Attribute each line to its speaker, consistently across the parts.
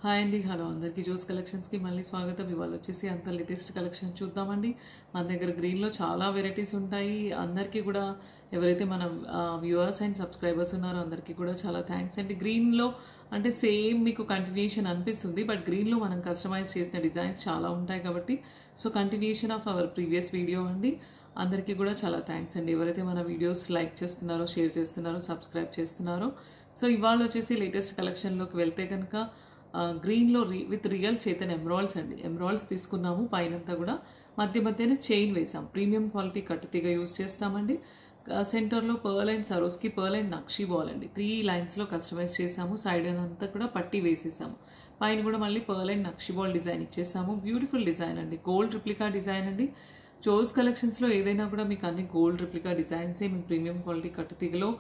Speaker 1: Hi అండి, hello అందరికీ. Jose కలెక్షన్స్కి మళ్ళీ స్వాగతం. ఇవాళ వచ్చేసి అంత లేటెస్ట్ కలెక్షన్ చూద్దామండి. మన దగ్గర గ్రీన్లో చాలా వెరైటీస్ ఉంటాయి. అందరికీ కూడా ఎవరైతే మన వ్యూవర్స్ అండ్ సబ్స్క్రైబర్స్ ఉన్నారో అందరికీ కూడా చాలా థ్యాంక్స్ అండి. గ్రీన్లో అంటే సేమ్ మీకు కంటిన్యూషన్ అనిపిస్తుంది, బట్ గ్రీన్లో మనం కస్టమైజ్ చేసిన డిజైన్స్ చాలా ఉంటాయి కాబట్టి so continuation of our previous video అండి. అందరికీ కూడా చాలా థ్యాంక్స్ అండి ఎవరైతే మన వీడియోస్ లైక్ చేస్తున్నారో, షేర్ చేస్తున్నారో, సబ్స్క్రైబ్ చేస్తున్నారో. సో ఇవాళ వచ్చేసి లేటెస్ట్ కలెక్షన్లోకి వెళ్తే కనుక గ్రీన్లో విత్ రియల్ చేతన్ ఎమరాల్డ్స్ అండి. ఎమరాల్డ్స్ తీసుకున్నాము, పైనంతా కూడా మధ్య మధ్యన చైన్ వేసాం. ప్రీమియం క్వాలిటీ కట్టుతీగ యూజ్ చేస్తామండి. సెంటర్లో pearl and సరోస్కి pearl and nakshi ball అండి 3 లైన్స్లో కస్టమైజ్ చేసాము. సైడ్ అంతా కూడా పట్టి వేసేసాము. పైన కూడా మళ్ళీ pearl and nakshi ball design ఇచ్చేసాము. బ్యూటిఫుల్ డిజైన్ అండి, గోల్డ్ రిప్లికా డిజైన్ అండి. జోస్ కలెక్షన్స్లో ఏదైనా కూడా మీకు అన్ని గోల్డ్ రిప్లికా డిజైన్సే మేము ప్రీమియం క్వాలిటీ కట్టుతీగలో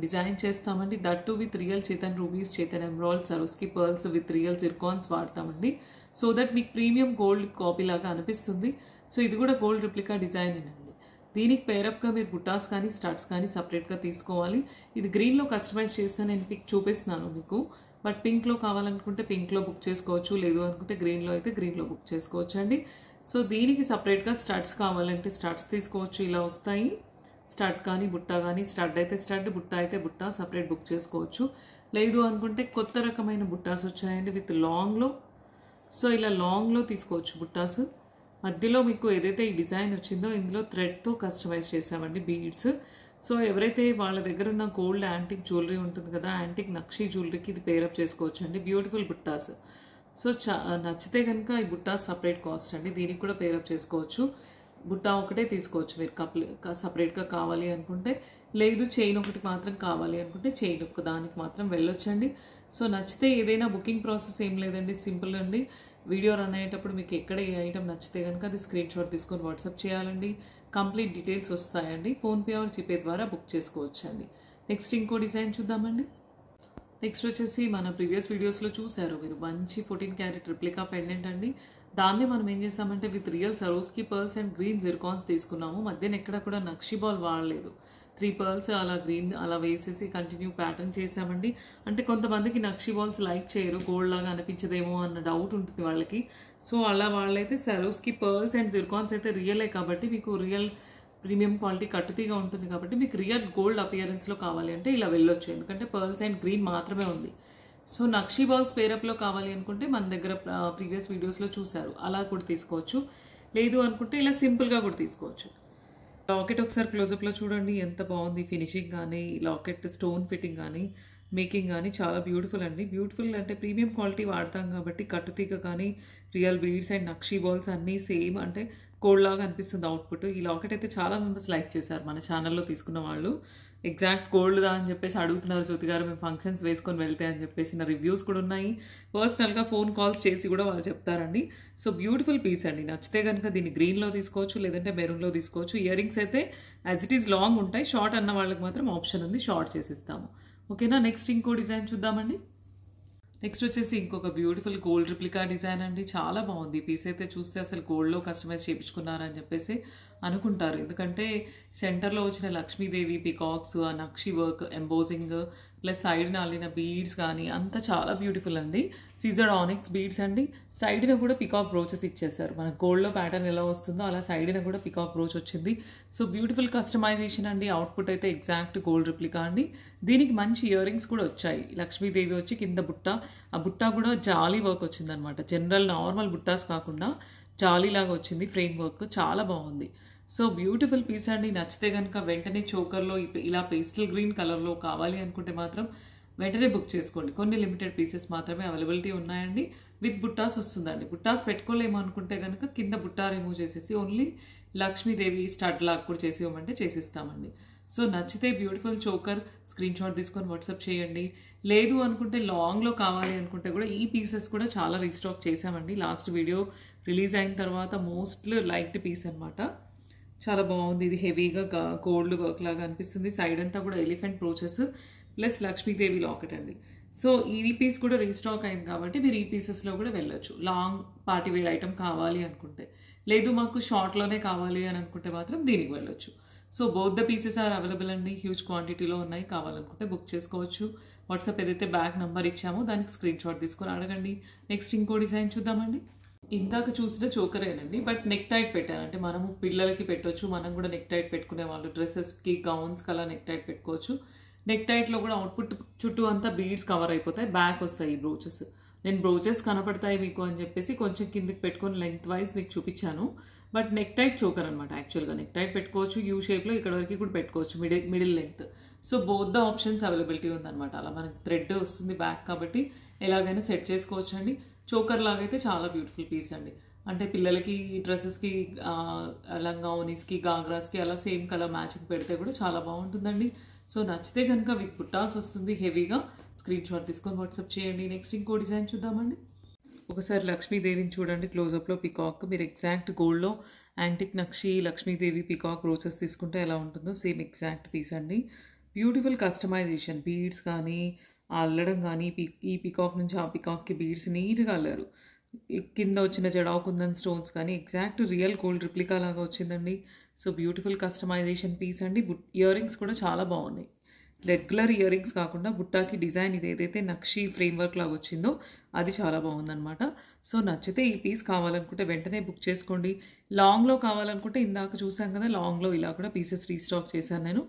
Speaker 1: డిజైన్ చేస్తామండి. That with real Chetan rubies, Chatham emerald, Swarovski pearls with real zircons వాడతామండి. సో దట్ మీకు ప్రీమియం గోల్డ్ కాపీ లాగా అనిపిస్తుంది. సో ఇది కూడా గోల్డ్ రిప్లికా డిజైన్ అండి. దీనికి పేరప్గా మీరు బుట్టాస్ కానీ స్టడ్స్ కానీ సపరేట్గా తీసుకోవాలి. ఇది గ్రీన్లో కస్టమైజ్ చేస్తే నేను పిక్ చూపిస్తున్నాను మీకు, బట్ పింక్లో కావాలనుకుంటే పింక్లో బుక్ చేసుకోవచ్చు, లేదు అనుకుంటే గ్రీన్లో అయితే గ్రీన్లో బుక్ చేసుకోవచ్చు అండి. సో దీనికి సపరేట్గా స్టడ్స్ కావాలంటే స్టడ్స్ తీసుకోవచ్చు, ఇలా వస్తాయి. స్టడ్ కానీ బుట్ట కానీ, స్టడ్ అయితే స్టడ్, బుట్ట అయితే బుట్ట సపరేట్ బుక్ చేసుకోవచ్చు. లేదు అనుకుంటే కొత్త రకమైన బుట్టాస్ వచ్చాయండి విత్ లాంగ్లో. సో ఇలా లాంగ్లో తీసుకోవచ్చు బుట్టాస్. మధ్యలో మీకు ఏదైతే ఈ డిజైన్ వచ్చిందో ఇందులో థ్రెడ్తో కస్టమైజ్ చేసామండి బీడ్స్. సో ఎవరైతే వాళ్ళ దగ్గర ఉన్న గోల్డ్ యాంటిక్ జ్యువెలరీ ఉంటుంది కదా, యాంటిక్ నక్షి జ్యువెలరీకి ఇది పేరప్ చేసుకోవచ్చు అండి. బ్యూటిఫుల్ బుట్టాస్. సో నచ్చితే కనుక ఈ బుట్టాస్ సపరేట్ కాస్ట్ అండి, దీనికి కూడా పేరప్ చేసుకోవచ్చు. బుట్ట ఒకటే తీసుకోవచ్చు మీరు సపరేట్గా కావాలి అనుకుంటే. లేదు చైన్ ఒకటి మాత్రం కావాలి అనుకుంటే చైన్ ఒక దానికి మాత్రం వెళ్ళొచ్చండి. సో నచ్చితే ఏదైనా బుకింగ్ ప్రాసెస్ ఏం లేదండి, సింపుల్ అండి. వీడియో రన్ అయ్యేటప్పుడు మీకు ఎక్కడ ఏ ఐటమ్ నచ్చితే కనుక అది స్క్రీన్ షాట్ తీసుకొని వాట్సాప్ చేయాలండి. కంప్లీట్ డీటెయిల్స్ వస్తాయండి. ఫోన్పే ఆర్ జీపే ద్వారా బుక్ చేసుకోవచ్చు అండి. నెక్స్ట్ ఇంకో డిజైన్ చూద్దామండి. నెక్స్ట్ వచ్చేసి మన ప్రీవియస్ వీడియోస్లో చూసారు మీరు, మంచి 14 క్యారెట్ రిప్లికా పెండెంట్ అండి. దాన్ని మనం ఏం చేసామంటే with real Swarovski pearls and green zircons తీసుకున్నాము. మధ్యన ఎక్కడ కూడా నక్షి బాల్ వాడలేదు. 3 పర్ల్స్ అలా గ్రీన్ అలా వేసేసి కంటిన్యూ ప్యాటర్న్ చేసామండి. అంటే కొంతమందికి నక్షి బాల్స్ లైక్ చేయరు, గోల్డ్ లాగా అనిపించదేమో అన్న డౌట్ ఉంటుంది వాళ్ళకి. సో అలా వాళ్ళైతే సరోస్కి పర్ల్స్ అండ్ జిర్కాన్స్ అయితే రియలే కాబట్టి మీకు రియల్ ప్రీమియం క్వాలిటీ కట్టుతీగా ఉంటుంది కాబట్టి మీకు రియల్ గోల్డ్ అపియరెన్స్లో కావాలి అంటే ఇలా వెళ్ళొచ్చు, ఎందుకంటే పర్ల్స్ అండ్ గ్రీన్ మాత్రమే ఉంది. సో నక్షి బాల్స్ పేరప్లో కావాలి అనుకుంటే మన దగ్గర ప్రీవియస్ వీడియోస్లో చూసారు, అలా కూడా తీసుకోవచ్చు. లేదు అనుకుంటే ఇలా సింపుల్గా కూడా తీసుకోవచ్చు. లాకెట్ ఒకసారి క్లోజప్లో చూడండి, ఎంత బాగుంది ఫినిషింగ్ కానీ, లాకెట్ స్టోన్ ఫిట్టింగ్ కానీ, మేకింగ్ కానీ చాలా బ్యూటిఫుల్ అండి. బ్యూటిఫుల్ అంటే ప్రీమియం క్వాలిటీ వాడతాం కాబట్టి కట్టుతీగ కానీ, real beads and nakshi balls అన్నీ సేమ్ అంటే గోల్డ్ లాగా అనిపిస్తుంది అవుట్పుట్. ఈ లాకెట్ అయితే చాలా మెంబర్స్ లైక్ చేశారు మన ఛానల్లో తీసుకున్న వాళ్ళు. ఎగ్జాక్ట్ గోల్డ్దా అని చెప్పేసి అడుగుతున్నారు జ్యోతి గారు, మేము ఫంక్షన్స్ వేసుకొని వెళ్తే అని చెప్పేసి నా రివ్యూస్ కూడా ఉన్నాయి. పర్సనల్గా ఫోన్ కాల్స్ చేసి కూడా వాళ్ళు చెప్తారండి. సో బ్యూటిఫుల్ పీస్ అండి. నచ్చితే కనుక దీన్ని గ్రీన్లో తీసుకోవచ్చు, లేదంటే మెరూన్లో తీసుకోవచ్చు. ఇయర్ రింగ్స్ అయితే యాజ్ ఇట్ ఈజ్ లాంగ్ ఉంటాయి, షార్ట్ అన్న వాళ్ళకి మాత్రం ఆప్షన్ ఉంది, షార్ట్ చేసిస్తాము. ఓకేనా. నెక్స్ట్ ఇంకో డిజైన్ చూద్దామండి. నెక్స్ట్ వచ్చేసి ఇంకొక బ్యూటిఫుల్ గోల్డ్ రిప్లికా డిజైన్ అండి. చాలా బాగుంది పీస్ అయితే. చూస్తే అసలు గోల్డ్లో కస్టమైజ్ చేయించుకున్నారని చెప్పేసి అనుకుంటారు, ఎందుకంటే సెంటర్లో వచ్చిన లక్ష్మీదేవి, పికాక్స్, ఆ నక్షి వర్క్, ఎంబోజింగ్ ప్లస్ సైడ్న అల్లిన బీడ్స్ కానీ అంతా చాలా బ్యూటిఫుల్ అండి. సీజర్డ్ ఆనిక్స్ బీడ్స్ అండి. సైడ్న కూడా పికాక్ బ్రోచెస్ ఇచ్చేసారు. మన గోల్డ్లో ప్యాటర్న్ ఎలా వస్తుందో అలా సైడ్న కూడా పికాక్ బ్రోచ్ వచ్చింది. సో బ్యూటిఫుల్ కస్టమైజేషన్ అండి. అవుట్పుట్ అయితే ఎగ్జాక్ట్ గోల్డ్ రిప్లికా అండి. దీనికి మంచి ఇయర్ రింగ్స్ కూడా వచ్చాయి. లక్ష్మీదేవి వచ్చి కింద బుట్ట, ఆ బుట్ట కూడా జాలీ వర్క్ వచ్చిందనమాట. జనరల్ నార్మల్ బుట్టాస్ కాకుండా జాలీలాగా వచ్చింది ఫ్రేమ్ వర్క్, చాలా బాగుంది. సో బ్యూటిఫుల్ పీస్ అండి. నచ్చితే కనుక వెంటనే చోకర్లో ఇలా పేస్టల్ గ్రీన్ కలర్లో కావాలి అనుకుంటే మాత్రం వెంటనే బుక్ చేసుకోండి. కొన్ని లిమిటెడ్ పీసెస్ మాత్రమే అవైలబిలిటీ ఉన్నాయండి. విత్ బుట్టాస్ వస్తుందండి. బుట్టాస్ పెట్టుకోలేము అనుకుంటే కనుక కింద బుట్టా రిమూవ్ చేసేసి ఓన్లీ లక్ష్మీదేవి స్టడ్ లాగా కూడా చేసి ఇవ్వమంటే చేసిస్తామండి. సో నచ్చితే బ్యూటిఫుల్ చోకర్ స్క్రీన్ షాట్ తీసుకొని వాట్సాప్ చేయండి. లేదు అనుకుంటే లాంగ్లో కావాలి అనుకుంటే కూడా ఈ పీసెస్ కూడా చాలా రీస్టాక్ చేసామండి. లాస్ట్ వీడియో రిలీజ్ అయిన తర్వాత మోస్ట్ లైక్డ్ పీస్ అనమాట. చాలా బాగుంది. ఇది హెవీగా గోల్డ్ వర్క్ లాగా అనిపిస్తుంది. సైడ్ అంతా కూడా elephant brooches plus Lakshmidevi locket అండి. సో ఈ పీస్ కూడా రీస్టాక్ అయింది కాబట్టి మీరు ఈ పీసెస్లో కూడా వెళ్ళొచ్చు. లాంగ్ పార్టీ వేర్ ఐటమ్ కావాలి అనుకుంటే. లేదు మాకు షార్ట్లోనే కావాలి అని అనుకుంటే మాత్రం దీనికి వెళ్ళొచ్చు. So both the pieces are available అండి. హ్యూజ్ క్వాంటిటీలో ఉన్నాయి, కావాలనుకుంటే బుక్ చేసుకోవచ్చు. వాట్సాప్ ఏదైతే బ్యాక్ నెంబర్ ఇచ్చామో దానికి స్క్రీన్ షాట్ తీసుకొని అడగండి. నెక్స్ట్ ఇంకో డిజైన్ చూద్దామండి. ఇందాక చూసిన చోకరేనండి, బట్ నెక్ టైట్ పెట్టాను. అంటే మనము పిల్లలకి పెట్టవచ్చు, మనం కూడా నెక్ టైట్ పెట్టుకునే వాళ్ళు డ్రెస్సెస్కి గౌన్స్కి అలా నెక్ టైట్ పెట్టుకోవచ్చు. నెక్ టైట్లో కూడా అవుట్పుట్ చుట్టూ అంతా బీడ్స్ కవర్ అయిపోతాయి, బ్యాక్ వస్తాయి ఈ బ్రోచెస్. నేను బ్రోచెస్ కనపడతాయి మీకు అని చెప్పేసి కొంచెం కిందికి పెట్టుకొని లెంగ్త్ వైజ్ మీకు చూపించాను. బట్ నెక్ టైట్ చోకర్ అనమాట. యాక్చువల్గా నెక్ టైట్ పెట్టుకోవచ్చు, యూ షేప్లో ఇక్కడ వరకు కూడా పెట్టుకోవచ్చు, middle length. So both the options availability ఉందన్నమాట. అలా మనకి థ్రెడ్ వస్తుంది బ్యాక్ కాబట్టి ఎలాగైనా సెట్ చేసుకోవచ్చు అండి. చోకర్ లాగైతే చాలా బ్యూటిఫుల్ పీస్ అండి. అంటే పిల్లలకి డ్రెస్సెస్కి, లంగావనీస్కి, గాగ్రాస్కి అలా సేమ్ కలర్ మ్యాచింగ్ పెడితే కూడా చాలా బాగుంటుందండి. సో నచ్చితే కనుక విత్ బుట్టాస్ వస్తుంది హెవీగా, స్క్రీన్ షాట్ తీసుకొని వాట్సాప్ చేయండి. నెక్స్ట్ ఇంకో డిజైన్ చూద్దామండి. ఒకసారి లక్ష్మీదేవిని చూడండి క్లోజప్లో. పికాక్ మీరు ఎగ్జాక్ట్ గోల్డ్లో యాంటిక్ నక్షి లక్ష్మీదేవి పికాక్ బ్రోచెస్ తీసుకుంటే ఎలా ఉంటుందో సేమ్ ఎగ్జాక్ట్ పీస్ అండి. బ్యూటిఫుల్ కస్టమైజేషన్, బీడ్స్ కానీ అల్లడం కానీ, ఈ పికాక్ నుంచి ఆ పికాక్కి బీడ్స్ నీట్గా అల్లారు. కింద వచ్చిన జడావు కుందన్ స్టోన్స్ కానీ ఎగ్జాక్ట్ రియల్ గోల్డ్ రిప్లికా లాగా వచ్చిందండి. సో బ్యూటిఫుల్ కస్టమైజేషన్ పీస్ అండి. ఇయర్ రింగ్స్ కూడా చాలా బాగున్నాయి. రెగ్యులర్ ఇయర్ రింగ్స్ కాకుండా బుట్టాకి డిజైన్ ఇది ఏదైతే నక్షి ఫ్రేమ్వర్క్ లాగా వచ్చిందో అది చాలా బాగుందన్నమాట. సో నచ్చితే ఈ పీస్ కావాలనుకుంటే వెంటనే బుక్ చేసుకోండి. లాంగ్లో కావాలనుకుంటే ఇందాక చూసాం కదా, లాంగ్లో ఇలా కూడా పీసెస్ రీస్టాక్ చేశాను నేను.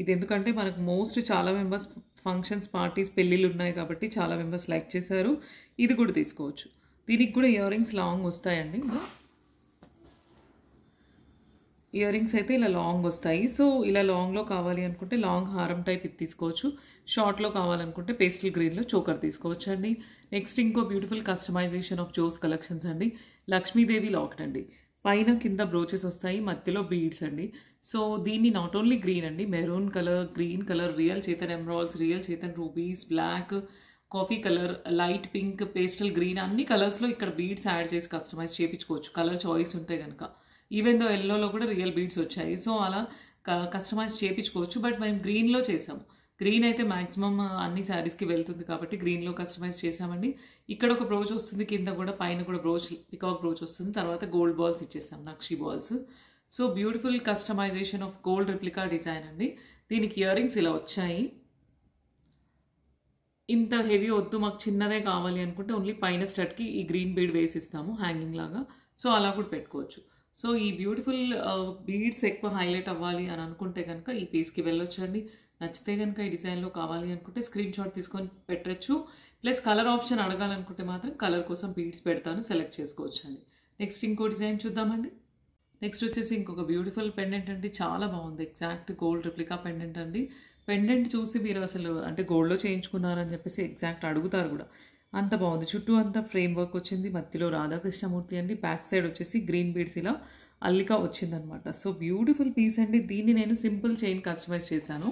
Speaker 1: ఇది ఎందుకంటే మనకు చాలా మెంబర్స్ ఫంక్షన్స్, పార్టీస్, పెళ్ళిళ్ళు ఉన్నాయి కాబట్టి చాలా మెంబర్స్ లైక్ చేశారు. ఇది కూడా తీసుకోవచ్చు. దీనికి కూడా ఇయర్ రింగ్స్ లాంగ్ వస్తాయండి. ఇయర్ రింగ్స్ అయితే ఇలా లాంగ్ వస్తాయి. సో ఇలా లాంగ్లో కావాలి అనుకుంటే లాంగ్ హారం టైప్ ఇది తీసుకోవచ్చు. షార్ట్లో కావాలనుకుంటే పేస్టల్ గ్రీన్లో చోకర్ తీసుకోవచ్చు అండి. నెక్స్ట్ ఇంకో beautiful customization of Jo's collections అండి. లక్ష్మీదేవి లాకెట్ అండి. పైన కింద బ్రోచెస్ వస్తాయి, మధ్యలో బీడ్స్ అండి. సో దీన్ని నాట్ ఓన్లీ గ్రీన్ అండి, maroon colour, green colour, real Chetan emeralds, real Chetan rubies, black, coffee colour, light pink, pastel green అన్ని కలర్స్లో ఇక్కడ బీడ్స్ యాడ్ చేసి కస్టమైజ్ చేయించుకోవచ్చు కలర్ చాయిస్ ఉంటే కనుక. ఈవెన్ దో ఎల్లోలో కూడా రియల్ బీడ్స్ వచ్చాయి. సో అలా కస్టమైజ్ చేయించుకోవచ్చు. బట్ మేము గ్రీన్లో చేసాము. గ్రీన్ అయితే మ్యాక్సిమం అన్ని శారీస్కి వెళ్తుంది కాబట్టి గ్రీన్లో కస్టమైజ్ చేసామండి. ఇక్కడ ఒక బ్రోచ్ వస్తుంది, కింద కూడా పైన కూడా బ్రోచ్, పికాక్ బ్రోచ్ వస్తుంది. తర్వాత గోల్డ్ బాల్స్ ఇచ్చేసాం, nakshi balls. So beautiful customization of gold replica design అండి. దీనికి ఇయర్ రింగ్స్ ఇలా వచ్చాయి. ఇంత హెవీ వద్దు, మాకు చిన్నదే కావాలి అనుకుంటే ఓన్లీ పైన స్టడ్కి ఈ గ్రీన్ బీడ్ వేసిస్తాము హ్యాంగింగ్ లాగా. సో అలా కూడా పెట్టుకోవచ్చు. సో ఈ బ్యూటిఫుల్ బీడ్స్ ఎక్కువ హైలైట్ అవ్వాలి అని అనుకుంటే కనుక ఈ పీస్కి వెళ్ళొచ్చండి. నచ్చితే కనుక ఈ డిజైన్లో కావాలి అనుకుంటే స్క్రీన్ షాట్ తీసుకొని పెట్టచ్చు. ప్లస్ కలర్ ఆప్షన్ అడగాలనుకుంటే మాత్రం కలర్ కోసం బీడ్స్ పెడతాను, సెలెక్ట్ చేసుకోవచ్చు అండి. నెక్స్ట్ ఇంకో డిజైన్ చూద్దామండి. నెక్స్ట్ వచ్చేసి ఇంకొక బ్యూటిఫుల్ పెండెంట్ అండి. చాలా బాగుంది, ఎగ్జాక్ట్ గోల్డ్ రిప్లికా పెండెంట్ అండి. పెండెంట్ చూసి మీరు అసలు అంటే గోల్డ్లో చేయించుకున్నారని చెప్పేసి ఎగ్జాక్ట్ అడుగుతారు కూడా, అంత బాగుంది. చుట్టూ అంతా ఫ్రేమ్ వర్క్ వచ్చింది, మధ్యలో రాధాకృష్ణమూర్తి అండి. బ్యాక్ సైడ్ వచ్చేసి గ్రీన్ బీడ్స్ ఇలా అల్లిక వచ్చిందనమాట. సో బ్యూటిఫుల్ పీస్ అండి. దీన్ని నేను సింపుల్ చైన్ కస్టమైజ్ చేశాను.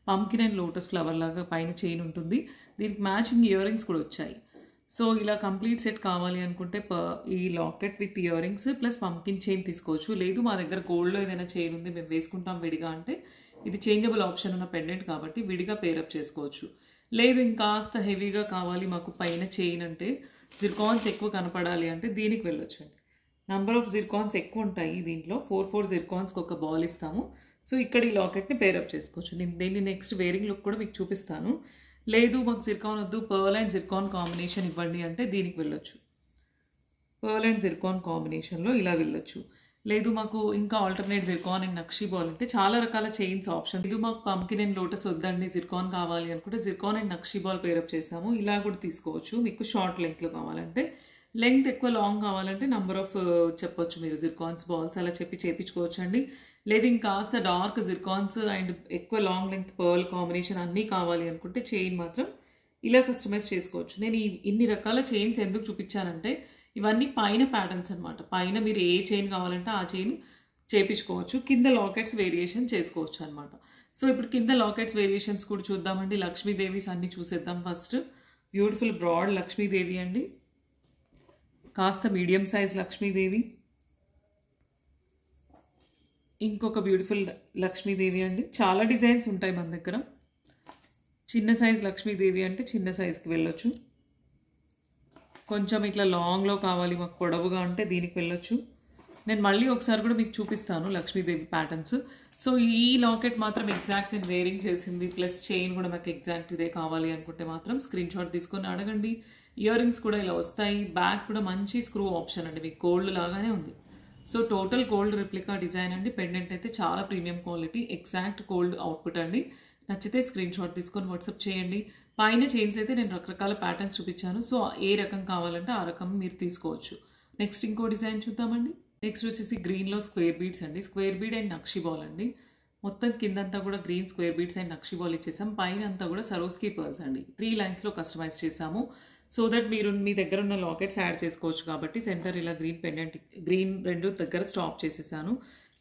Speaker 1: పంకిన్ అండ్ లోటస్ ఫ్లవర్ లాగా పైన చైన్ ఉంటుంది. దీనికి మ్యాచింగ్ ఇయర్ రింగ్స్ కూడా వచ్చాయి. సో ఇలా కంప్లీట్ సెట్ కావాలి అనుకుంటే ఈ locket with ear rings plus pumpkin chain తీసుకోవచ్చు. లేదు మా దగ్గర గోల్డ్లో ఏదైనా చైన్ ఉంది మేము వేసుకుంటాం విడిగా అంటే ఇది చేంజబుల్ ఆప్షన్ ఉన్న పెండెంట్ కాబట్టి విడిగా పేరప్ చేసుకోవచ్చు. లేదు ఇంకాస్త హెవీగా కావాలి మాకు పైన చైన్ అంటే, జిర్కాన్స్ ఎక్కువ కనపడాలి అంటే దీనికి వెళ్ళొచ్చండి. నెంబర్ ఆఫ్ జిర్కాన్స్ ఎక్కువ ఉంటాయి దీంట్లో. 4 జిర్కాన్స్కి ఒక బాల్ ఇస్తాము. సో ఇక్కడ ఈ లాకెట్ని పేరప్ చేసుకోవచ్చు. నేను దీన్ని నెక్స్ట్ వేరింగ్ లుక్ కూడా మీకు చూపిస్తాను. లేదు మాకు జిర్కాన్ వద్దు, పర్ల్ అండ్ జిర్కాన్ కాంబినేషన్ ఇవ్వండి అంటే దీనికి వెళ్ళొచ్చు. పర్ల్ అండ్ జిర్కాన్ కాంబినేషన్లో ఇలా వెళ్ళొచ్చు. లేదు మాకు ఇంకా alternate Zircon and nakshi ball అంటే చాలా రకాల చైన్స్ ఆప్షన్. లేదు మాకు పంకిన్ అండ్ లోటస్ వద్దండి, జిర్కాన్ కావాలి అనుకుంటే Zircon and nakshi ball pair up చేసాము. ఇలా కూడా తీసుకోవచ్చు. మీకు షార్ట్ లెంగ్త్లో కావాలంటే, లెంగ్త్ ఎక్కువ లాంగ్ కావాలంటే నెంబర్ ఆఫ్ చెప్పొచ్చు మీరు జిర్కాన్స్ బాల్స్ అలా చెప్పి చేయించుకోవచ్చు అండి. లేదు ఇంకాస్త డార్క్ జిర్కాన్స్ అండ్ ఎక్కువ లాంగ్ లెంగ్త్ పర్ల్ కాంబినేషన్ అన్నీ కావాలి అనుకుంటే చైన్ మాత్రం ఇలా కస్టమైజ్ చేసుకోవచ్చు. నేను ఇన్ని రకాల చైన్స్ ఎందుకు చూపించానంటే ఇవన్నీ పైన ప్యాటర్న్స్ అనమాట. పైన మీరు ఏ చైన్ కావాలంటే ఆ చైన్ చేయించుకోవచ్చు. కింద లాకెట్స్ వేరియేషన్ చేసుకోవచ్చు అనమాట. సో ఇప్పుడు కింద లాకెట్స్ వేరియేషన్స్ కూడా చూద్దామండి. లక్ష్మీదేవిస్ అన్నీ చూసేద్దాం. ఫస్ట్ బ్యూటిఫుల్ బ్రాడ్ లక్ష్మీదేవి అండి, కాస్త మీడియం సైజ్ లక్ష్మీదేవి, ఇంకొక బ్యూటిఫుల్ లక్ష్మీదేవి అండి. చాలా డిజైన్స్ ఉంటాయి మన దగ్గర. చిన్న సైజ్ లక్ష్మీదేవి అంటే చిన్న సైజ్కి వెళ్ళొచ్చు. కొంచెం ఇట్లా లాంగ్లో కావాలి మాకు పొడవుగా అంటే దీనికి వెళ్ళొచ్చు. నేను మళ్ళీ ఒకసారి కూడా మీకు చూపిస్తాను లక్ష్మీదేవి ప్యాటర్న్స్. సో ఈ లాకెట్ మాత్రం ఎగ్జాక్ట్ నేను వేరింగ్ చేసింది, ప్లస్ చైన్ కూడా నాకు ఎగ్జాక్ట్ ఇదే కావాలి అనుకుంటే మాత్రం స్క్రీన్ షాట్ తీసుకొని అడగండి. ఇయర్ రింగ్స్ కూడా ఇలా వస్తాయి. బ్యాక్ కూడా మంచి స్క్రూ ఆప్షన్ అండి, మీకు గోల్డ్ లాగానే ఉంది. So total gold replica design అండి. పెండెంట్ అయితే చాలా premium quality, exact gold output అండి. నచ్చితే స్క్రీన్ షాట్ తీసుకొని వాట్సాప్ చేయండి. పైన చైన్స్ అయితే నేను రకరకాల ప్యాటర్న్స్ చూపించాను. సో ఏ రకం కావాలంటే ఆ రకం మీరు తీసుకోవచ్చు. నెక్స్ట్ ఇంకో డిజైన్ చూద్దామండి. నెక్స్ట్ వచ్చేసి గ్రీన్లో స్క్వేర్ బీడ్స్ అండి. Square bead and nakshi ball అండి. మొత్తం కిందంతా కూడా green square beads and nakshi ball ఇచ్చేసాం. పైన అంతా కూడా సరోస్కీ పర్ల్స్ అండి. 3 లైన్స్లో కస్టమైజ్ చేసాము. సో దట్ మీరు మీ దగ్గర ఉన్న లాకెట్స్ యాడ్ చేసుకోవచ్చు కాబట్టి సెంటర్ ఇలా గ్రీన్ పెండెంట్, గ్రీన్ 2 దగ్గర స్టాప్ చేసేసాను.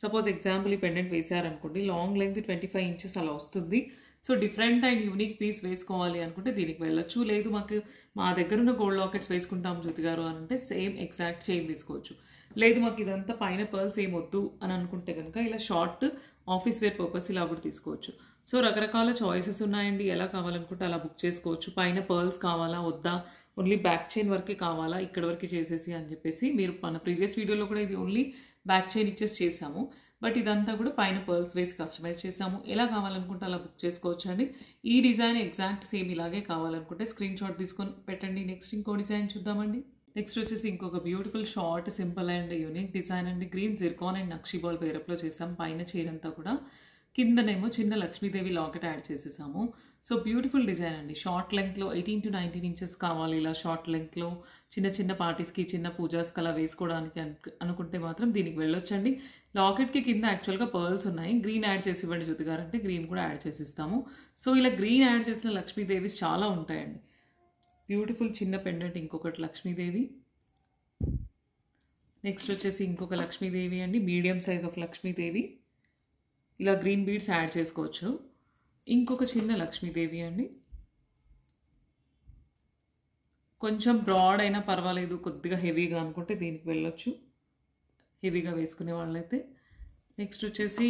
Speaker 1: సపోజ్ ఎగ్జాంపుల్ ఈ పెండెంట్ వేసారనుకోండి, లాంగ్ లెంత్ 25 ఇంచెస్ అలా వస్తుంది. So different and unique piece వేసుకోవాలి అనుకుంటే దీనికి వెళ్ళొచ్చు. లేదు మాకు మా దగ్గర ఉన్న గోల్డ్ లాకెట్స్ వేసుకుంటాం జ్యోతి గారు అని అంటే సేమ్ ఎగ్జాక్ట్ చైన్ తీసుకోవచ్చు. లేదు మాకు ఇదంతా పైన పర్ల్స్ ఏం వద్దు అని అనుకుంటే కనుక ఇలా షార్ట్ ఆఫీస్ వేర్ పర్పస్ ఇలా కూడా తీసుకోవచ్చు. సో రకరకాల చాయిసెస్ ఉన్నాయండి. ఎలా కావాలనుకుంటే అలా బుక్ చేసుకోవచ్చు. పైన పర్ల్స్ కావాలా వద్దా, ఓన్లీ బ్యాక్ చైన్ వరకే కావాలా ఇక్కడ వరకు చేసేసి అని చెప్పేసి, మీరు మన ప్రీవియస్ వీడియోలో కూడా ఇది ఓన్లీ బ్యాక్ చైన్ ఇచ్చేసి చేసాము. బట్ ఇదంతా కూడా పైన పర్ల్స్ వేసి కస్టమైజ్ చేసాము. ఎలా కావాలనుకుంటే అలా బుక్ చేసుకోవచ్చు అండి. ఈ డిజైన్ ఎగ్జాక్ట్ సేమ్ ఇలాగే కావాలనుకుంటే స్క్రీన్ షాట్ తీసుకొని పెట్టండి. నెక్స్ట్ ఇంకో డిజైన్ చూద్దామండి. నెక్స్ట్ వచ్చేసి ఇంకొక beautiful short simple and unique design అండి. Green zircon and nakshi ball పేరప్లో చేసాం. పైన చైన్ అంతా కూడా, కిందనేమో చిన్న లక్ష్మీదేవి లాకెట్ యాడ్ చేసేసాము. సో బ్యూటిఫుల్ డిజైన్ అండి. షార్ట్ లెంగ్త్లో 18 to 19 ఇంచెస్ కావాలి. ఇలా షార్ట్ లెంగ్త్లో చిన్న చిన్న పార్టీస్కి, చిన్న పూజాస్కి అలా వేసుకోవడానికి అనుకుంటే మాత్రం దీనికి వెళ్ళొచ్చండి. లాకెట్కి కింద యాక్చువల్గా పర్ల్స్ ఉన్నాయి. గ్రీన్ యాడ్ చేసి ఇవ్వండి జ్యోతి గారు అంటే గ్రీన్ కూడా యాడ్ చేసిస్తాము. సో ఇలా గ్రీన్ యాడ్ చేసిన లక్ష్మీదేవిస్ చాలా ఉంటాయండి. బ్యూటిఫుల్ చిన్న పెండెంట్, ఇంకొకటి లక్ష్మీదేవి. నెక్స్ట్ వచ్చేసి ఇంకొక లక్ష్మీదేవి అండి, మీడియం సైజ్ ఆఫ్ లక్ష్మీదేవి. ఇలా గ్రీన్ బీడ్స్ యాడ్ చేసుకోవచ్చు. ఇంకొక చిన్న లక్ష్మీదేవి అండి. కొంచెం బ్రాడ్ అయినా పర్వాలేదు, కొద్దిగా హెవీగా అనుకుంటే దీనికి వెళ్ళొచ్చు, హెవీగా వేసుకునే వాళ్ళైతే. నెక్స్ట్ వచ్చేసి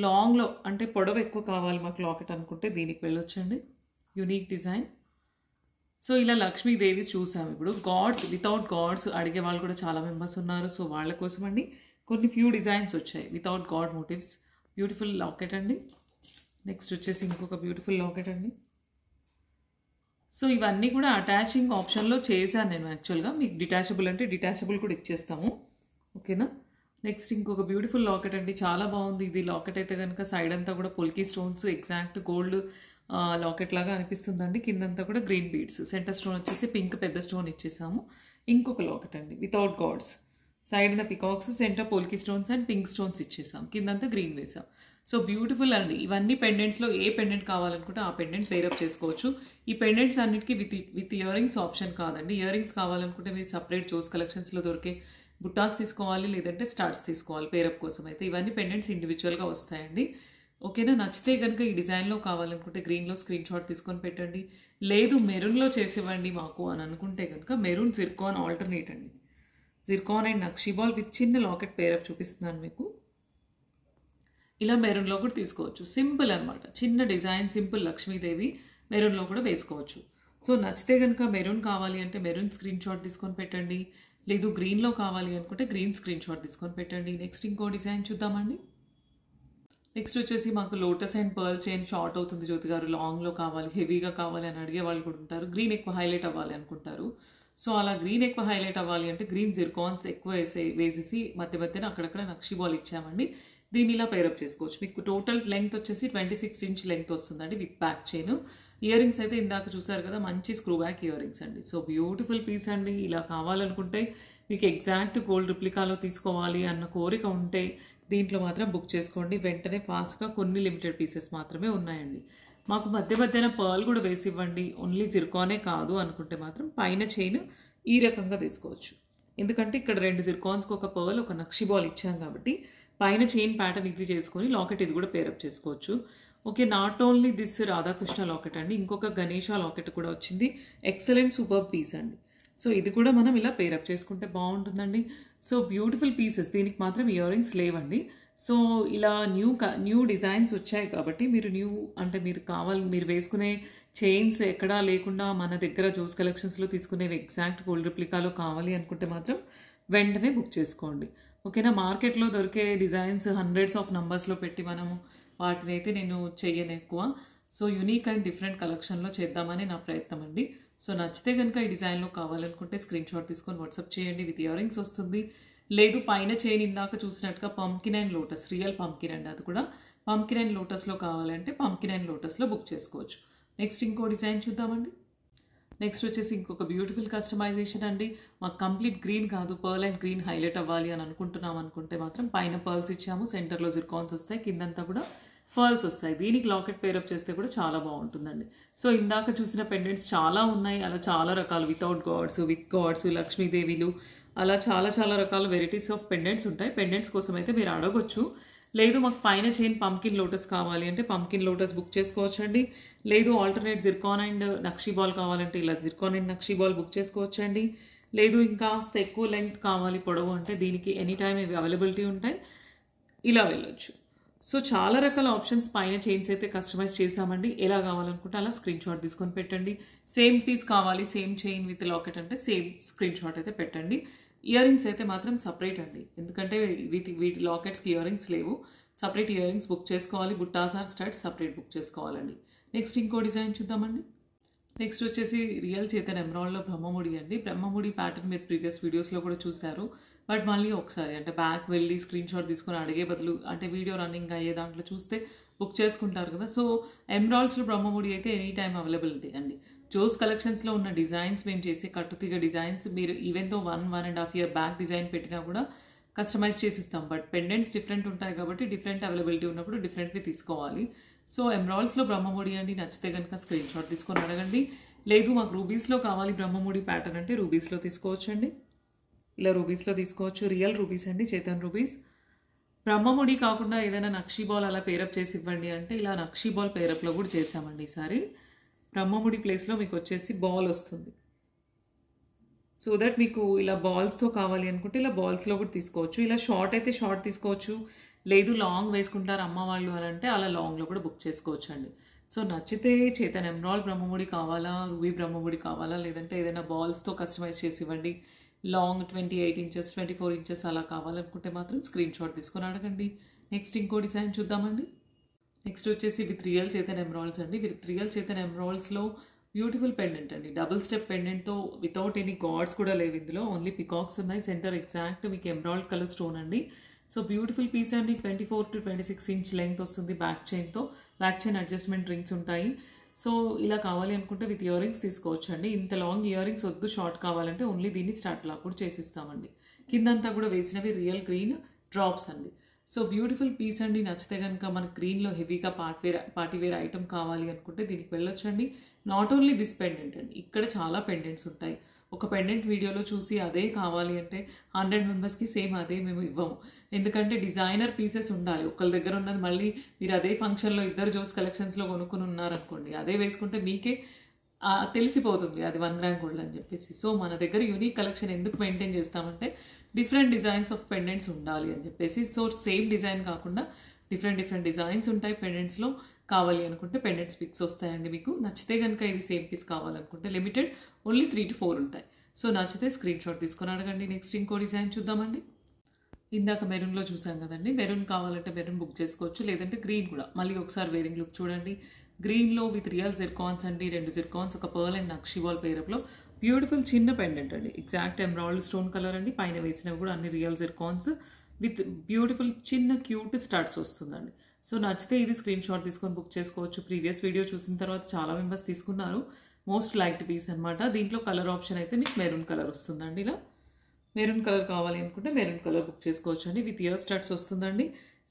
Speaker 1: లాంగ్లో అంటే పొడవు ఎక్కువ కావాలి మాకు లాకెట్ అనుకుంటే దీనికి వెళ్ళొచ్చండి. Unique design. సో ఇలా లక్ష్మీదేవి చూసాము. ఇప్పుడు గాడ్స్, వితౌట్ గాడ్స్ అడిగే వాళ్ళు కూడా చాలా మెంబర్స్ ఉన్నారు. సో వాళ్ళ కోసం అండి కొన్ని ఫ్యూ డిజైన్స్ వచ్చాయి without god motifs. Beautiful locket అండి. నెక్స్ట్ వచ్చేసి ఇంకొక బ్యూటిఫుల్ లాకెట్ అండి. సో ఇవన్నీ కూడా అటాచింగ్ ఆప్షన్లో చేశాను నేను యాక్చువల్గా. మీకు డిటాచబుల్ అంటే డిటాచబుల్ కూడా ఇచ్చేస్తాము, ఓకేనా. నెక్స్ట్ ఇంకొక బ్యూటిఫుల్ లాకెట్ అండి. చాలా బాగుంది ఇది లాకెట్ అయితే కనుక. సైడ్ అంతా కూడా polki stones, exact gold locket లాగా అనిపిస్తుందండి. కిందంతా కూడా గ్రీన్ బీడ్స్, సెంటర్ స్టోన్ వచ్చేసి పింక్ పెద్ద స్టోన్ ఇచ్చేసాము. ఇంకొక లాకెట్ అండి without gods. Side peacocks, centre polki stones and pink stones ఇచ్చేసాం. కిందంతా గ్రీన్ వేసాం. సో బ్యూటిఫుల్ అండి. ఇవన్నీ పెండెంట్స్లో ఏ పెండెంట్ కావాలనుకుంటే ఆ పెండెంట్ పేరప్ చేసుకోవచ్చు. ఈ పెండెంట్స్ అన్నిటికీ విత్ ఇయర్ రింగ్స్ ఆప్షన్ కాదండి. ఇయర్ రింగ్స్ కావాలనుకుంటే మీరు సపరేట్ జోస్ కలెక్షన్స్లో దొరికే బుట్టాస్ తీసుకోవాలి, లేదంటే స్టార్ట్స్ తీసుకోవాలి పేరప్ కోసం అయితే. ఇవన్నీ పెండెంట్స్ ఇండివిజువల్గా వస్తాయండి, ఓకేనా. నచ్చితే కనుక ఈ డిజైన్లో కావాలనుకుంటే గ్రీన్లో స్క్రీన్ షాట్ తీసుకొని పెట్టండి. లేదు మెరూన్లో చేసివ్వండి మాకు అని అనుకుంటే కనుక మెరూన్ జిర్కాన్ ఆల్టర్నేట్ అండి. Zircon and nakshi ball with చిన్న లాకెట్ పేరప్ చూపిస్తున్నాను మీకు. ఇలా మెరూన్లో కూడా తీసుకోవచ్చు. సింపుల్ అనమాట, చిన్న డిజైన్, సింపుల్ లక్ష్మీదేవి మెరూన్లో కూడా వేసుకోవచ్చు. సో నచ్చితే కనుక మెరూన్ కావాలి అంటే మెరూన్ స్క్రీన్ షాట్ తీసుకొని పెట్టండి. లేదు గ్రీన్లో కావాలి అనుకుంటే గ్రీన్ స్క్రీన్ షాట్ తీసుకొని పెట్టండి. నెక్స్ట్ ఇంకో డిజైన్ చూద్దామండి. నెక్స్ట్ వచ్చేసి మాకు lotus and pearl chain short అవుతుంది జ్యోతి గారు, లాంగ్లో కావాలి, హెవీగా కావాలి అని అడిగే వాళ్ళు కూడా ఉంటారు. గ్రీన్ ఎక్కువ హైలైట్ అవ్వాలి అనుకుంటారు. సో అలా గ్రీన్ ఎక్కువ హైలైట్ అవ్వాలి అంటే గ్రీన్ జిర్కాన్స్ ఎక్కువ వేసేసి మధ్య మధ్యన అక్కడక్కడ నక్షి బాల్ ఇచ్చామండి. దీన్ని ఇలా పేరప్ చేసుకోవచ్చు. మీకు టోటల్ లెంగ్త్ వచ్చేసి 26 ఇంచ్ లెంగ్త్ వస్తుందండి with back chain. Ear rings అయితే ఇందాక చూసారు కదా, మంచి స్క్రూ బ్యాక్ ఇయర్ రింగ్స్ అండి. సో బ్యూటిఫుల్ పీస్ అండి. ఇలా కావాలనుకుంటే మీకు ఎగ్జాక్ట్ గోల్డ్ రిప్లికాలో తీసుకోవాలి అన్న కోరిక ఉంటే దీంట్లో మాత్రం బుక్ చేసుకోండి వెంటనే ఫాస్ట్గా. కొన్ని లిమిటెడ్ పీసెస్ మాత్రమే ఉన్నాయండి. మాకు మధ్య మధ్యన పర్ల్ కూడా వేసి ఇవ్వండి, ఓన్లీ జిర్కానే కాదు అనుకుంటే మాత్రం పైన చైన్ ఈ రకంగా తీసుకోవచ్చు. ఎందుకంటే ఇక్కడ 2 జిర్కాన్స్కి ఒక పర్ల్, ఒక నక్షి బాల్ ఇచ్చాం కాబట్టి పైన చైన్ ప్యాటర్న్ ఇది చేసుకొని లాకెట్ ఇది కూడా పేరప్ చేసుకోవచ్చు. Okay, not only this Radhakrishna locket అండి, ఇంకొక గణేష లాకెట్ కూడా వచ్చింది. ఎక్సలెంట్ సూపర్ పీస్ అండి. సో ఇది కూడా మనం ఇలా పేరప్ చేసుకుంటే బాగుంటుందండి. So beautiful pieces. దీనికి మాత్రం ఇయర్ రింగ్స్ లేవండి. సో ఇలా న్యూ డిజైన్స్ వచ్చాయి కాబట్టి మీరు మీరు వేసుకునే చైన్స్ ఎక్కడా లేకుండా మన దగ్గర జోస్ కలెక్షన్స్లో తీసుకునేవి ఎగ్జాక్ట్ గోల్డ్ రిప్లికాలో కావాలి అనుకుంటే మాత్రం వెంటనే బుక్ చేసుకోండి. ఓకేనా. మార్కెట్లో దొరికే డిజైన్స్ హండ్రెడ్స్ ఆఫ్ నంబర్స్లో పెట్టి మనము వాటిని అయితే నేను చెయ్యను ఎక్కువ. సో యూనిక్ అండ్ డిఫరెంట్ కలెక్షన్లో చేద్దామని నా ప్రయత్నం అండి. సో నచ్చితే కనుక ఈ డిజైన్లో కావాలనుకుంటే స్క్రీన్ షాట్ తీసుకొని వాట్సాప్ చేయండి. విత్ ఇయర్ రింగ్స్ వస్తుంది. లేదు పైన చైన్ ఇందాక చూసినట్టుగా pumpkin and lotus, real pumpkin అండి, అది కూడా పంకిన్ అండ్ లోటస్లో కావాలంటే పంకిన్ అండ్ లోటస్లో బుక్ చేసుకోవచ్చు. నెక్స్ట్ ఇంకో డిజైన్ చూద్దామండి. నెక్స్ట్ వచ్చేసి ఇంకొక బ్యూటిఫుల్ కస్టమైజేషన్ అండి. మాకు కంప్లీట్ గ్రీన్ కాదు, పర్ల్ అండ్ గ్రీన్ హైలైట్ అవ్వాలి అని అనుకుంటున్నాం అనుకుంటే మాత్రం పైన పర్ల్స్ ఇచ్చాము, సెంటర్లో జిర్కాన్స్ వస్తాయి, కిందంతా కూడా పర్ల్స్ వస్తాయి. దీనికి లాకెట్ పేరప్ చేస్తే కూడా చాలా బాగుంటుందండి. సో ఇందాక చూసిన పెండెంట్స్ చాలా ఉన్నాయి, అలా చాలా రకాలు, వితౌట్ గాడ్స్, విత్ గాడ్స్, లక్ష్మీదేవిలు, అలా చాలా చాలా రకాల వెరైటీస్ ఆఫ్ పెండెంట్స్ ఉంటాయి. పెండెంట్స్ కోసం అయితే మీరు అడగొచ్చు. లేదు మాకు పైన చైన్ పంకిన్ లోటస్ కావాలి అంటే పంకిన్ లోటస్ బుక్ చేసుకోవచ్చండి. లేదు alternate Zircon and nakshi ball కావాలంటే ఇలా Zircon and nakshi ball book చేసుకోవచ్చండి. లేదు ఇంకా ఎక్కువ లెంగ్త్ కావాలి, పొడవు అంటే దీనికి ఎనీ టైం ఇవి అవైలబిలిటీ ఉంటాయి, ఇలా వెళ్ళొచ్చు. సో చాలా రకాల ఆప్షన్స్ పైన చైన్స్ అయితే కస్టమైజ్ చేసామండి. ఎలా కావాలనుకుంటే అలా స్క్రీన్ షాట్ తీసుకొని పెట్టండి. సేమ్ పీస్ కావాలి, సేమ్ చైన్ విత్ లాకెట్ అంటే సేమ్ స్క్రీన్ షాట్ అయితే పెట్టండి. ఇయర్ రింగ్స్ అయితే మాత్రం సపరేట్ అండి, ఎందుకంటే వీటి లాకెట్స్కి ఇయర్ రింగ్స్ లేవు. సపరేట్ ఇయర్ రింగ్స్ బుక్ చేసుకోవాలి. బుట్టాస్ ఆర్ స్టడ్స్ సపరేట్ బుక్ చేసుకోవాలండి. నెక్స్ట్ ఇంకో డిజైన్ చూద్దామండి. నెక్స్ట్ వచ్చేసి రియల్ చేతన్ ఎమరాల్డ్లో బ్రహ్మముడి అండి. బ్రహ్మముడి ప్యాటర్న్ మీరు ప్రీవియస్ వీడియోస్లో కూడా చూశారు. బట్ మళ్ళీ ఒకసారి అంటే బ్యాక్ వెళ్ళి స్క్రీన్ షాట్ తీసుకొని అడిగే బదులు అంటే వీడియో రన్నింగ్ అయ్యే దాంట్లో చూస్తే బుక్ చేసుకుంటారు కదా. సో ఎమరాల్డ్స్లో బ్రహ్మముడి అయితే ఎనీ టైం అవైలబిలిటీ అండి. జోస్ కలెక్షన్స్లో ఉన్న డిజైన్స్ మేము చేసే కట్టుతీగ డిజైన్స్ మీరు ఈవెన్తో 1.5 year బ్యాక్ డిజైన్ పెట్టినా కూడా కస్టమైజ్ చేసిస్తాం. బట్ పెండెంట్స్ డిఫరెంట్ ఉంటాయి కాబట్టి డిఫరెంట్ అవైలబిలిటీ ఉన్నప్పుడు డిఫరెంట్వి తీసుకోవాలి. సో ఎమరాల్డ్స్లో బ్రహ్మముడి అండి, నచ్చితే కనుక స్క్రీన్ షాట్ తీసుకొని అడగండి. లేదు మాకు రూబీస్లో కావాలి బ్రహ్మముడి ప్యాటర్న్ అంటే రూబీస్లో తీసుకోవచ్చు అండి. ఇలా రూబీస్లో తీసుకోవచ్చు. రియల్ రూబీస్ అండి, చేతన్ రూబీస్. బ్రహ్మముడి కాకుండా ఏదైనా నక్షీ బాల్ అలా పేరప్ చేసి ఇవ్వండి అంటే ఇలా నక్షీ బాల్ పేరప్లో కూడా చేసామండి ఈసారి. బ్రహ్మముడి ప్లేస్లో మీకు వచ్చేసి బాల్ వస్తుంది. సో దట్ మీకు ఇలా బాల్స్తో కావాలి అనుకుంటే ఇలా బాల్స్లో కూడా తీసుకోవచ్చు. ఇలా షార్ట్ అయితే షార్ట్ తీసుకోవచ్చు. లేదు లాంగ్ వేసుకుంటారు అమ్మ వాళ్ళు అని అంటే అలా లాంగ్లో కూడా బుక్ చేసుకోవచ్చు అండి. సో నచ్చితే చేతన్ ఎమరాల్డ్ బ్రహ్మముడి కావాలా, రూబీ బ్రహ్మముడి కావాలా, లేదంటే ఏదైనా బాల్స్తో కస్టమైజ్ చేసి ఇవ్వండి, లాంగ్ 28 inches 24 inches అలా కావాలనుకుంటే మాత్రం స్క్రీన్ షాట్ తీసుకొని అడగండి. నెక్స్ట్ ఇంకో డిజైన్ చూద్దామండి. నెక్స్ట్ వచ్చేసి విత్ రియల్ చేతన్ ఎమరాల్డ్స్ అండి. విత్ రియల్ చేతన్ ఎమరాల్డ్స్లో బ్యూటిఫుల్ పెండెంట్ అండి, డబుల్ స్టెప్ పెండెంట్తో వితౌట్ ఎనీ గాడ్స్ కూడా లేవు ఇందులో, ఓన్లీ పికాక్స్ ఉన్నాయి. సెంటర్ ఎగ్జాక్ట్ మీకు ఎమరాల్డ్ కలర్ స్టోన్ అండి. సో బ్యూటిఫుల్ పీస్ అండి. 24 to 26 inch లెంగ్త్ వస్తుంది బ్యాక్ చైన్తో. బ్యాక్ చైన్ అడ్జస్ట్మెంట్ రింగ్స్ ఉంటాయి. సో ఇలా కావాలి అనుకుంటే విత్ ఇయర్ రింగ్స్ తీసుకోవచ్చు అండి. ఇంత లాంగ్ ఇయర్ రింగ్స్ వద్దు, షార్ట్ కావాలంటే ఓన్లీ దీన్ని స్టార్ట్ లా కూడా చేసిస్తామండి. కిందంతా కూడా వేసినవి రియల్ గ్రీన్ డ్రాప్స్ అండి. సో బ్యూటిఫుల్ పీస్ అండి. నచ్చితే కనుక మన గ్రీన్లో హెవీగా పార్టీ వేర్ ఐటమ్ కావాలి అనుకుంటే దీనికి వెళ్ళొచ్చండి. నాట్ ఓన్లీ దిస్ పెండెంట్ అండి, ఇక్కడ చాలా పెండెంట్స్ ఉంటాయి. ఒక పెండెంట్ వీడియోలో చూసి అదే కావాలి అంటే 100 members సేమ్ అదే మేము ఇవ్వము. ఎందుకంటే డిజైనర్ పీసెస్ ఉండాలి. ఒకళ్ళ దగ్గర ఉన్నది మళ్ళీ మీరు అదే ఫంక్షన్లో ఇద్దరు జోస్ కలెక్షన్స్లో కొనుక్కుని ఉన్నారనుకోండి, అదే వేసుకుంటే మీకే తెలిసిపోతుంది అది 1 gram gold అని చెప్పేసి. సో మన దగ్గర యూనిక్ కలెక్షన్ ఎందుకు మెయింటైన్ చేస్తామంటే డిఫరెంట్ డిజైన్స్ ఆఫ్ పెండెంట్స్ ఉండాలి అని చెప్పేసి. సో సేమ్ డిజైన్ కాకుండా డిఫరెంట్ డిజైన్స్ ఉంటాయి పెండెంట్స్లో. కావాలి అనుకుంటే పెండెంట్స్ పిక్స్ వస్తాయండి మీకు. నచ్చితే కనుక ఇది సేమ్ పీస్ కావాలనుకుంటే లిమిటెడ్ ఓన్లీ 3 to 4 ఉంటాయి. సో నచ్చితే స్క్రీన్ షాట్ తీసుకొని అడగండి. నెక్స్ట్ ఇంకో డిజైన్ చూద్దామండి. ఇందాక మెరూన్లో చూసాం కదండి, మెరూన్ కావాలంటే మెరూన్ బుక్ చేసుకోవచ్చు, లేదంటే గ్రీన్ కూడా. మళ్ళీ ఒకసారి వేరింగ్ లుక్ చూడండి. గ్రీన్లో విత్ రియల్ జిర్కాన్స్ అండి, 2 జిర్కాన్స్, ఒక పర్ల్ అండ్ నక్షీ బాల్ పేరప్లో బ్యూటిఫుల్ చిన్న పెండెంట్ అండి. ఎగ్జాక్ట్ ఎమరాల్డ్ స్టోన్ కలర్ అండి. పైన వేసినవి కూడా అన్ని రియల్ జిర్కాన్స్ విత్ బ్యూటిఫుల్ చిన్న క్యూట్ స్టార్ట్స్ వస్తుందండి. సో నచ్చితే ఇది స్క్రీన్ షాట్ తీసుకొని బుక్ చేసుకోవచ్చు. ప్రీవియస్ వీడియో చూసిన తర్వాత చాలా మెంబర్స్ తీసుకున్నారు. మోస్ట్ లైక్డ్ పీస్ అనమాట. దీంట్లో కలర్ ఆప్షన్ అయితే మీకు మెరూన్ కలర్ వస్తుందండి. ఇలా మెరూన్ కలర్ కావాలి అనుకుంటే మెరూన్ కలర్ బుక్ చేసుకోవచ్చు అండి. విత్ ఇయర్ స్టార్ట్స్ వస్తుందండి.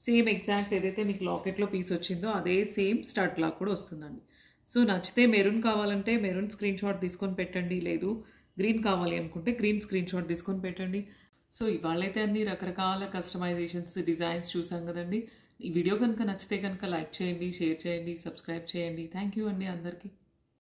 Speaker 1: సేమ్ ఎగ్జాక్ట్ ఏదైతే మీకు లాకెట్లో పీస్ వచ్చిందో అదే సేమ్ స్టార్ట్ లాక్ కూడా వస్తుందండి. సో నచ్చితే మెరూన్ కావాలంటే మెరూన్ స్క్రీన్ షాట్ తీసుకొని పెట్టండి. లేదు గ్రీన్ కావాలి అనుకుంటే గ్రీన్ స్క్రీన్ షాట్ తీసుకొని పెట్టండి. సో ఇవాళైతే అన్ని రకరకాల కస్టమైజేషన్స్ డిజైన్స్ చూసాం కదండి. ఈ వీడియో కనుక నచ్చితే కనుక లైక్ చేయండి, షేర్ చేయండి, సబ్స్క్రైబ్ చేయండి. థ్యాంక్ యూ అండి అందరికీ.